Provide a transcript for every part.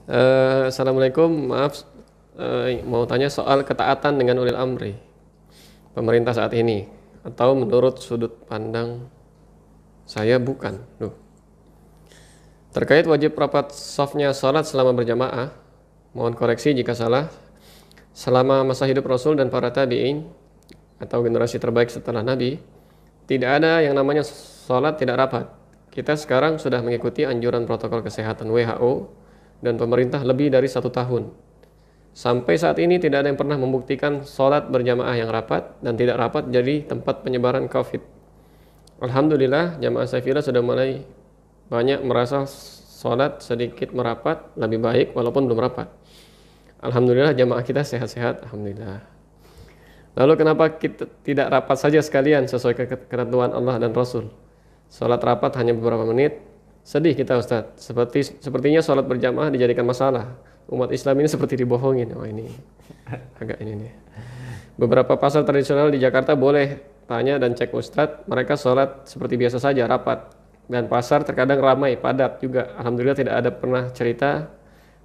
Assalamualaikum, maaf, mau tanya soal ketaatan dengan ulil amri pemerintah saat ini, atau menurut sudut pandang saya bukan. Terkait wajib rapat shafnya salat selama berjamaah, mohon koreksi jika salah. Selama masa hidup Rasul dan para tabi'in atau generasi terbaik setelah Nabi, tidak ada yang namanya salat tidak rapat. Kita sekarang sudah mengikuti anjuran protokol kesehatan WHO dan pemerintah lebih dari 1 tahun. Sampai saat ini tidak ada yang pernah membuktikan sholat berjamaah yang rapat dan tidak rapat jadi tempat penyebaran COVID. Alhamdulillah, jamaah Saifillah sudah mulai banyak merasa sholat sedikit merapat lebih baik walaupun belum rapat. Alhamdulillah, jamaah kita sehat-sehat. Alhamdulillah. Lalu kenapa kita tidak rapat saja sekalian sesuai ketentuan Allah dan Rasul? Sholat rapat hanya beberapa menit. Sedih kita Ustadz, sepertinya sholat berjamaah dijadikan masalah. Umat Islam ini seperti dibohongin. Oh ini agak ini nih. Beberapa pasar tradisional di Jakarta boleh tanya dan cek Ustadz, mereka sholat seperti biasa saja, rapat. Dan pasar terkadang ramai, padat juga. Alhamdulillah tidak ada pernah cerita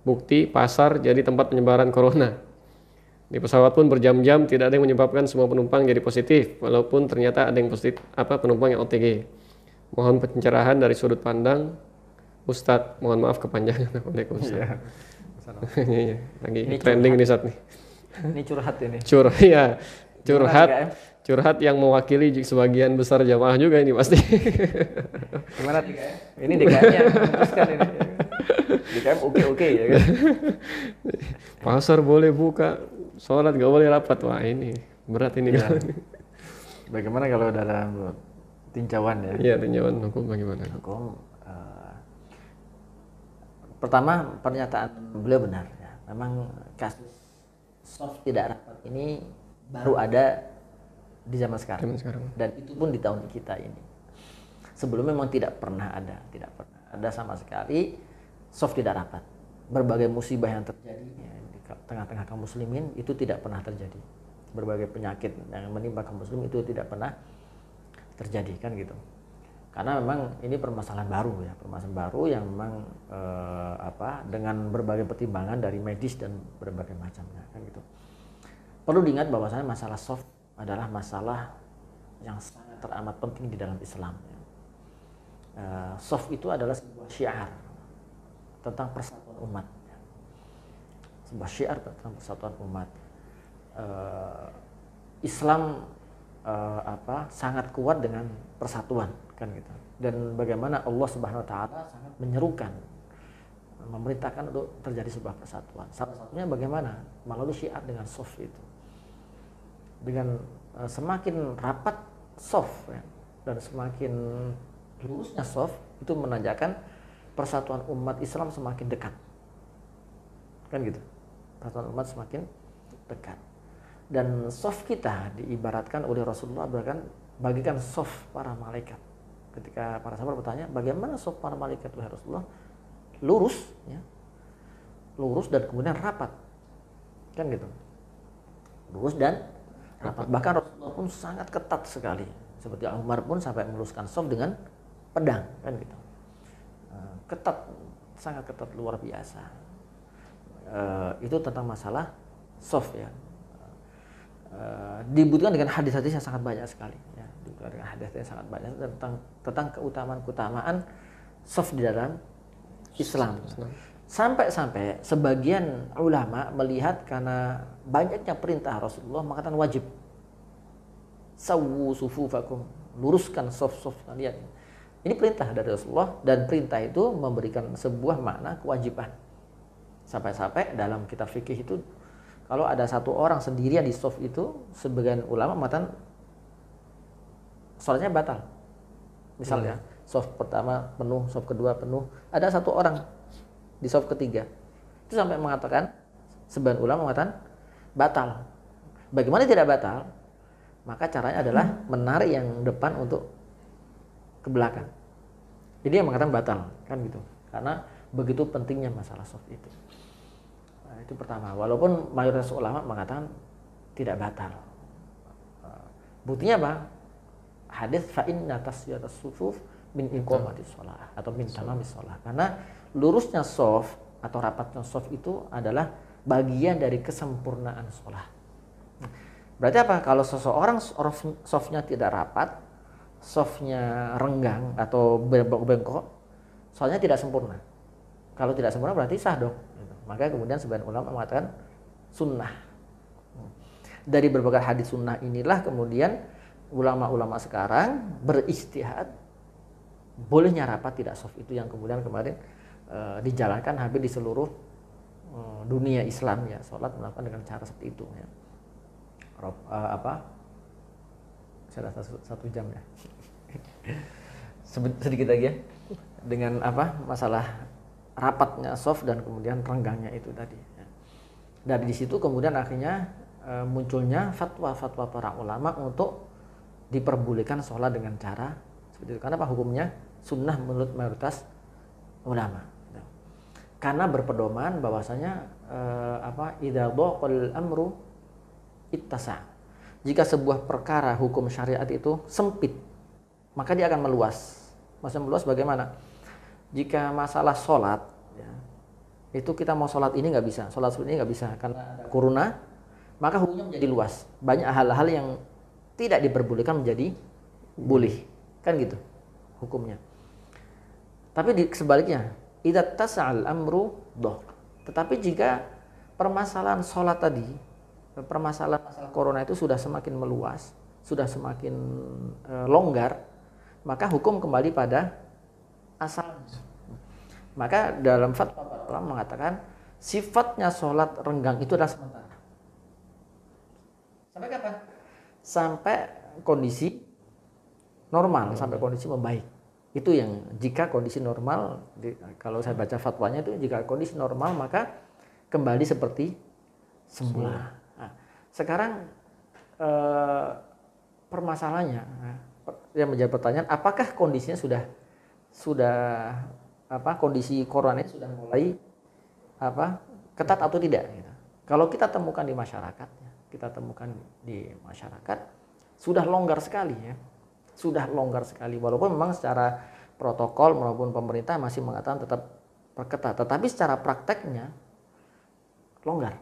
bukti pasar jadi tempat penyebaran corona. Di pesawat pun berjam-jam tidak ada yang menyebabkan semua penumpang jadi positif, walaupun ternyata ada yang positif penumpang yang OTG. Mohon pencerahan dari sudut pandang Ustadz. Mohon maaf kepanjangan. Waalaikumsalam. Iya. Lagi ini trending nih saat nih. Ini curhat ini. Curhat yang mewakili sebagian besar jamaah juga ini pasti. Gimana DKM? Ini DKM-nya memutuskan ini. DKM oke ya kan. Pasar boleh buka, sholat gak boleh rapat. Wah ini berat ini ya. Bagaimana kalau dalam tinjauan ya? Iya, tinjauan hukum bagaimana? Hukum pertama pernyataan beliau benar ya. Memang kasus soft tidak rapat ini baru ada di zaman sekarang. Dan itu pun di tahun kita ini. Sebelumnya memang tidak pernah ada sama sekali soft tidak rapat. Berbagai musibah yang terjadi ya, di tengah-tengah kaum muslimin itu tidak pernah terjadi. Berbagai penyakit yang menimpa kaum muslim itu tidak pernah terjadi kan gitu. Karena memang ini permasalahan baru yang memang dengan berbagai pertimbangan dari medis dan berbagai macamnya kan gitu. Perlu diingat bahwasanya masalah soft adalah masalah yang sangat teramat penting di dalam Islam. Soft itu adalah sebuah syiar tentang persatuan umat. Sebuah syiar tentang persatuan umat. Islam sangat kuat dengan persatuan kan gitu. Dan bagaimana Allah Subhanahu wa taala sangat menyerukan, memerintahkan untuk terjadi sebuah persatuan. Salah satunya bagaimana? Melalui syiar dengan soft itu. Dengan semakin rapat soft ya, dan semakin lurusnya soft itu menandakan persatuan umat Islam semakin dekat. Kan gitu. Persatuan umat semakin dekat. Dan soft kita diibaratkan oleh Rasulullah bagikan soft para malaikat. Ketika para sahabat bertanya, bagaimana soft para malaikat wahai Rasulullah? Lurus dan kemudian rapat. Kan gitu. Lurus dan rapat. Bahkan Rasulullah pun sangat ketat sekali. Seperti Umar pun sampai meluruskan soft dengan pedang, kan gitu. Ketat, sangat ketat, luar biasa. Itu tentang masalah soft ya. Dibutuhkan dengan hadis-hadis yang sangat banyak sekali ya. Dibutuhkan dengan hadis yang sangat banyak tentang keutamaan soft di dalam Islam. Sampai sebagian ulama melihat karena banyaknya perintah Rasulullah mengatakan wajib. Sawwu sufufakum, luruskan soft kalian. Ini perintah dari Rasulullah dan perintah itu memberikan sebuah makna kewajiban. Sampai dalam kitab fikih itu kalau ada satu orang sendirian di soft itu, sebagian ulama mengatakan sholatnya batal. Misalnya, soft pertama penuh, soft kedua penuh, ada satu orang di soft ketiga. Itu sampai mengatakan, sebagian ulama mengatakan batal. Bagaimana tidak batal? Maka caranya adalah menarik yang depan untuk ke belakang. Jadi yang mengatakan batal, kan gitu. Karena begitu pentingnya masalah soft itu. Itu pertama, walaupun mayoritas ulama mengatakan tidak batal. Buktinya apa? Hadis fa inna taswiyatas sufuf min iqamatis shalah atau min tamamis shalah. Karena lurusnya shaf atau rapatnya shaf itu adalah bagian dari kesempurnaan sholat. Berarti apa? Kalau seseorang shafnya tidak rapat, shafnya renggang atau bengkok, sholatnya tidak sempurna. Kalau tidak sempurna berarti sah dong. Makanya kemudian sebagian ulama mengatakan sunnah. Dari berbagai hadis sunnah inilah kemudian ulama-ulama sekarang beristihad bolehnya rapat tidak shaf itu yang kemudian kemarin dijalankan hampir di seluruh dunia Islam ya, sholat melakukan dengan cara seperti itu ya. Saya rasa 1 jam ya. Sedikit lagi ya dengan masalah rapatnya shaf dan kemudian renggangnya itu tadi ya. Dari di situ kemudian akhirnya munculnya fatwa-fatwa para ulama untuk diperbolehkan sholat dengan cara seperti itu. Karena apa? Hukumnya sunnah menurut mayoritas ulama. Karena berpedoman bahwasanya idza dhaqal amru ittasa. Jika sebuah perkara hukum syariat itu sempit, maka dia akan meluas. Maksudnya meluas bagaimana? Jika masalah sholat, ya, itu kita mau sholat ini nggak bisa, sholat ini nggak bisa karena ada corona, maka hukumnya menjadi luas. Banyak hal-hal yang tidak diperbolehkan menjadi boleh, kan gitu hukumnya. Tapi sebaliknya, idza tasa'al amru dhaq. Tetapi jika permasalahan sholat tadi, permasalahan masalah corona itu sudah semakin meluas, sudah semakin longgar, maka hukum kembali pada asalnya. Maka dalam fatwa ulama mengatakan sifatnya sholat renggang itu adalah sementara. Sampai kapan? Sampai kondisi normal, sampai kondisi membaik. Itu yang jika kondisi normal, kalau saya baca fatwanya itu jika kondisi normal maka kembali seperti semula. Nah, sekarang permasalahannya yang menjadi pertanyaan, apakah kondisinya sudah kondisi corona ini sudah mulai ketat atau tidak? Gitu. Kalau kita temukan di masyarakat, sudah longgar sekali ya. Sudah longgar sekali, walaupun memang secara protokol maupun pemerintah masih mengatakan tetap perketat, tetapi secara prakteknya longgar.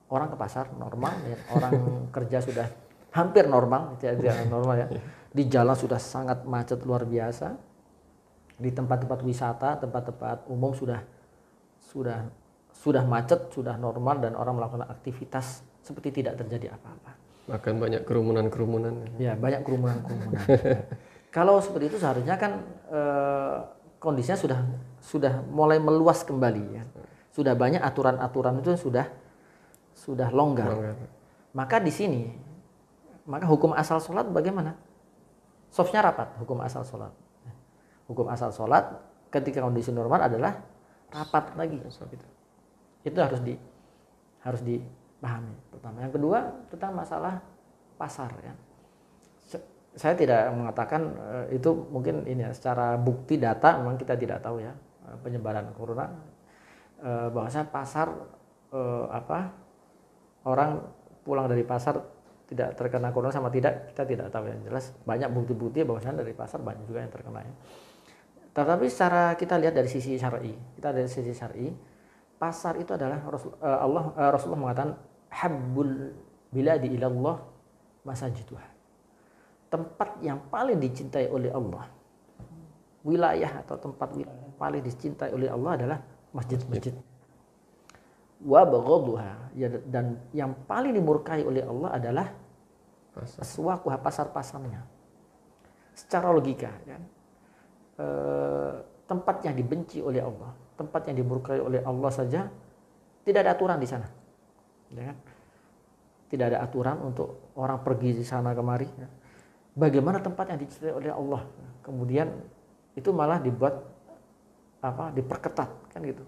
Orang ke pasar normal ya, orang kerja sudah hampir normal, tidak normal ya. Di jalan sudah sangat macet luar biasa. Di tempat-tempat wisata, tempat-tempat umum sudah macet, sudah normal dan orang melakukan aktivitas seperti tidak terjadi apa-apa. Bahkan banyak kerumunan. Ya, banyak kerumunan. Kalau seperti itu seharusnya kan kondisinya sudah mulai meluas kembali ya. Sudah banyak aturan-aturan itu sudah longgar. Maka di sini hukum asal sholat bagaimana? Shafnya rapat, hukum asal sholat. Hukum asal sholat ketika kondisi normal adalah rapat lagi. Itu harus dipahami. Pertama, yang kedua tentang masalah pasar ya. Saya tidak mengatakan itu mungkin ini ya, secara bukti data memang kita tidak tahu ya penyebaran corona, bahwasanya pasar orang pulang dari pasar tidak terkena corona sama tidak, kita tidak tahu. Yang jelas banyak bukti-bukti bahwasanya dari pasar banyak juga yang terkena ya. Tetapi secara kita lihat dari sisi syar'i, pasar itu adalah Rasulullah mengatakan habbul biladi ilallah masajiduha. Tempat yang paling dicintai oleh Allah, wilayah atau tempat yang paling dicintai oleh Allah adalah masjid-masjid. Wa baghaduha, dan yang paling dimurkai oleh Allah adalah aswaquha, pasar-pasarnya. Secara logika kan, tempat yang dibenci oleh Allah, tempat yang dimurkai oleh Allah saja tidak ada aturan di sana, ya kan? Tidak ada aturan untuk orang pergi di sana kemari. Ya. Bagaimana tempat yang dicintai oleh Allah, kemudian itu malah dibuat diperketat kan gitu.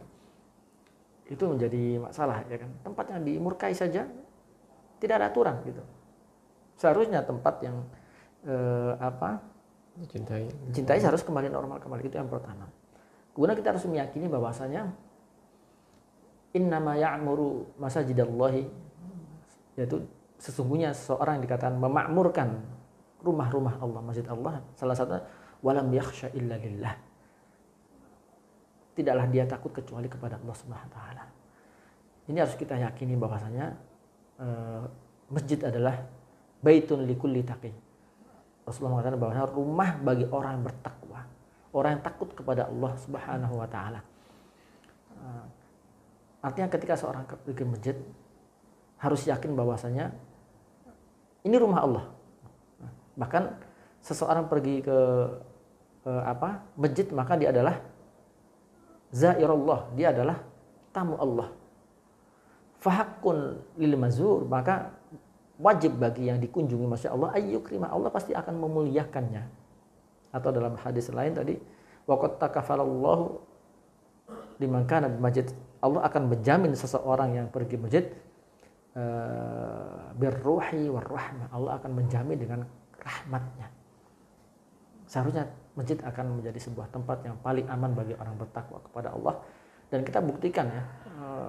Itu menjadi masalah ya kan. Tempat yang dimurkai saja tidak ada aturan gitu. Seharusnya tempat yang dicintai harus kembali normal kembali, itu yang pertama. Kemudian kita harus meyakini bahwasanya innama ya'muru masajidallahi, yaitu sesungguhnya seorang yang dikatakan memakmurkan rumah-rumah Allah, masjid Allah, salah satunya walam yakhsha illa lillah. tidaklah dia takut kecuali kepada Allah Subhanahu wa taala. Ini harus kita yakini bahwasanya masjid adalah baitun likulli taqi. Rasulullah mengatakan bahwa rumah bagi orang yang bertakwa, orang yang takut kepada Allah Subhanahu wa taala. Artinya ketika seorang pergi ke masjid harus yakin bahwasanya ini rumah Allah. Bahkan seseorang pergi ke masjid, maka dia adalah zairullah, dia adalah tamu Allah. Fahaqqun lil mazur, maka wajib bagi yang dikunjungi masya Allah ayyukrima, Allah pasti akan memuliakannya. Atau dalam hadis lain tadi, waqad takafalallahu liman kana di masjid, Allah akan menjamin seseorang yang pergi masjid birruhi warrahmah, Allah akan menjamin dengan rahmatnya. Seharusnya masjid akan menjadi sebuah tempat yang paling aman bagi orang bertakwa kepada Allah. Dan kita buktikan ya,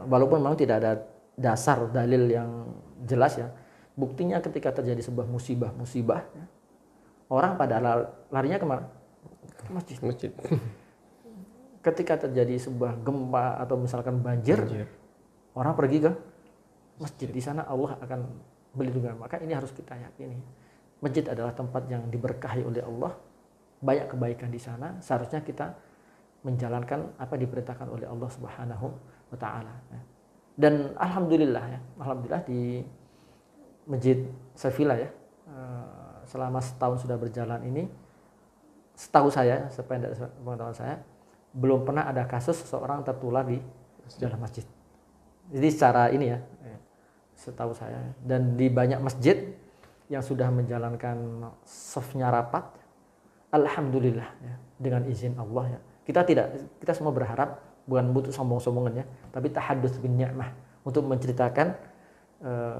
walaupun memang tidak ada dasar dalil yang jelas ya, buktinya ketika terjadi sebuah musibah ya, orang pada larinya kemana? Ke masjid. Ketika terjadi sebuah gempa atau misalkan banjir. Orang pergi ke masjid. Di sana Allah akan melindungi. Maka ini harus kita yakini. Masjid adalah tempat yang diberkahi oleh Allah, banyak kebaikan di sana. Seharusnya kita menjalankan apa diperintahkan oleh Allah Subhanahu wa taala. Dan alhamdulillah di Masjid Sevilla ya, selama setahun sudah berjalan ini, setahu saya, sependek pengetahuan saya, belum pernah ada kasus seseorang tertular di dalam masjid. Jadi secara ini ya, setahu saya, dan di banyak masjid yang sudah menjalankan shafnya rapat, alhamdulillah ya, dengan izin Allah ya. Kita semua berharap, bukan butuh sombong-sombongan ya, tapi tahaddus bin ni'mah, untuk menceritakan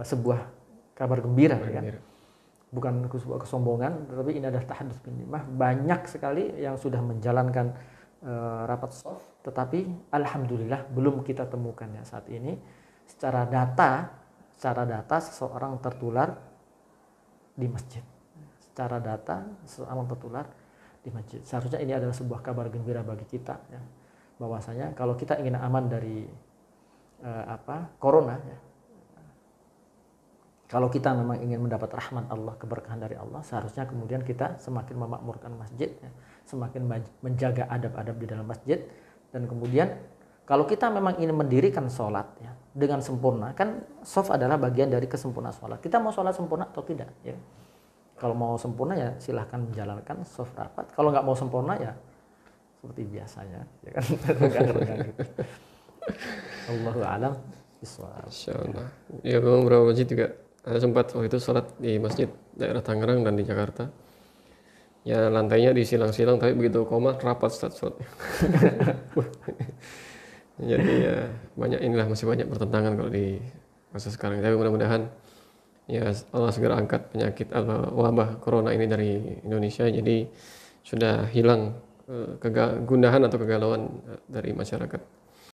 sebuah kabar gembira ya kan. Bukan sebuah kesombongan, tetapi ini adalah tahaddus bin ni'mah. Banyak sekali yang sudah menjalankan rapat shaf, tetapi alhamdulillah belum kita temukan ya saat ini secara data seseorang tertular di masjid. Secara data seseorang tertular di masjid. Seharusnya ini adalah sebuah kabar gembira bagi kita ya, bahwasanya kalau kita ingin aman dari corona ya, kalau kita memang ingin mendapat rahmat Allah, keberkahan dari Allah, seharusnya kemudian kita semakin memakmurkan masjid ya, semakin menjaga adab-adab di dalam masjid. Dan kemudian kalau kita memang ingin mendirikan sholat ya, dengan sempurna, kan shaf adalah bagian dari kesempurnaan sholat. Kita mau sholat sempurna atau tidak ya. Kalau mau sempurna ya silahkan menjalankan shaf rapat. Kalau nggak mau sempurna ya seperti biasanya, ya kan. Gitu. Allahu a'lam bishawab. Insyaallah. Ya, memang beberapa masjid juga ada sempat waktu itu sholat di masjid daerah Tangerang dan di Jakarta. Ya lantainya disilang-silang, tapi begitu komat rapat sholatnya. Jadi ya masih banyak pertentangan kalau di masa sekarang. Tapi mudah-mudahan ya Allah segera angkat penyakit atau wabah corona ini dari Indonesia. Jadi sudah hilang kegundahan atau kegalauan dari masyarakat.